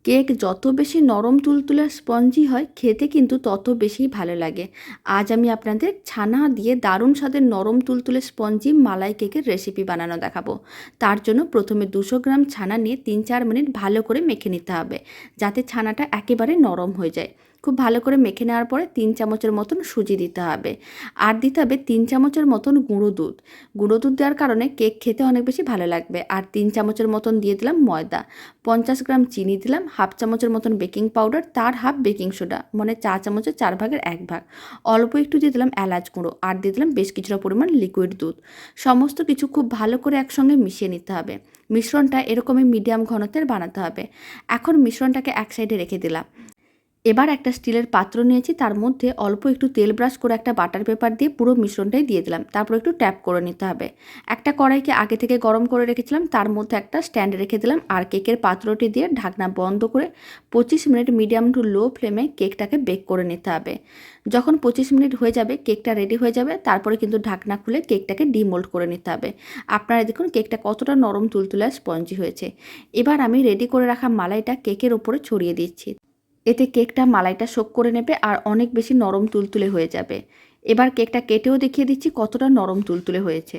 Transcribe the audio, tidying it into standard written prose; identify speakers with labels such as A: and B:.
A: Cake যত বেশি নরম তুলতুলে স্পঞ্জি হয় খেতে কিন্তু তত বেশি ভালো লাগে। আজ আমি আপনাদের ছানা দিয়ে দারুণ স্বাদের নরম তুলতুলে স্পঞ্জি মালাই কেকের রেসিপি বানানো দেখাবো। তার জন্য প্রথমে 200 গ্রাম ছানা নিয়ে 3-4 মিনিট ভালো করে মেখে নিতে হবে, যাতে ছানাটা একেবারে নরম হয়ে যায়। খুব ভালো করে মেখে নেওয়ার পরে 3 চামচের মতন সুজি দিতে হবে, আর দিতে হবে 3 চামচের মতন গুঁড়ো দুধ। গুঁড়ো দুধ দেওয়ার কারণে কেক খেতে অনেক বেশি ভালো লাগবে। আর 3 চামচের মতন দিয়ে দিলাম ময়দা, 50 গ্রাম চিনি দিলাম, হাফ চামচের মতন বেকিং পাউডার, তার হাফ বেকিং সোডা, মানে চা চামচের 4 ভাগের 1 ভাগ। অল্প একটু দিয়ে দিলাম এলাচ গুঁড়ো, আর দিয়ে দিলাম বেশ কিছুটা পরিমাণ লিকুইড দুধ। সমস্ত কিছু খুব ভালো করে একসঙ্গে মিশিয়ে নিতে হবে। মিশ্রণটা এরকমই মিডিয়াম ঘনত্বের বানাতে হবে। এখন মিশ্রণটাকে এক সাইডে রেখে দিলাম। এবার একটা স্টিলের পাত্র নিয়েছি, তার মধ্যে অল্প একটু তেল ব্রাশ করে একটা বাটার পেপার দিয়ে পুরো মিশ্রণটাই দিয়ে দিলাম। তারপর একটু ট্যাপ করে নিতে হবে। একটা কড়াইকে আগে থেকে গরম করে রেখেছিলাম, তার মধ্যে একটা স্ট্যান্ড রেখে দিলাম, আর কেকের পাত্রটি দিয়ে ঢাকনা বন্ধ করে 25 মিনিট মিডিয়াম টু লো ফ্লেমে কেকটাকে বেক করে নিতে হবে। যখন 25 মিনিট হয়ে যাবে, কেকটা রেডি হয়ে যাবে, তারপরে কিন্তু ঢাকনা খুলে কেকটাকে ডিমোল্ড করে নিতে হবে। আপনারা দেখুন কেকটা কতটা নরম তুলতুলে স্পঞ্জি হয়েছে। এবার আমি রেডি করে রাখা মালাইটা কেকের ওপরে ছড়িয়ে দিচ্ছি। এতে কেকটা মালাইটা সোক করে নেবে আর অনেক বেশি নরম তুলতুলে হয়ে যাবে। এবার কেকটা কেটেও দেখিয়ে দিচ্ছি কতটা নরম তুলতুলে হয়েছে।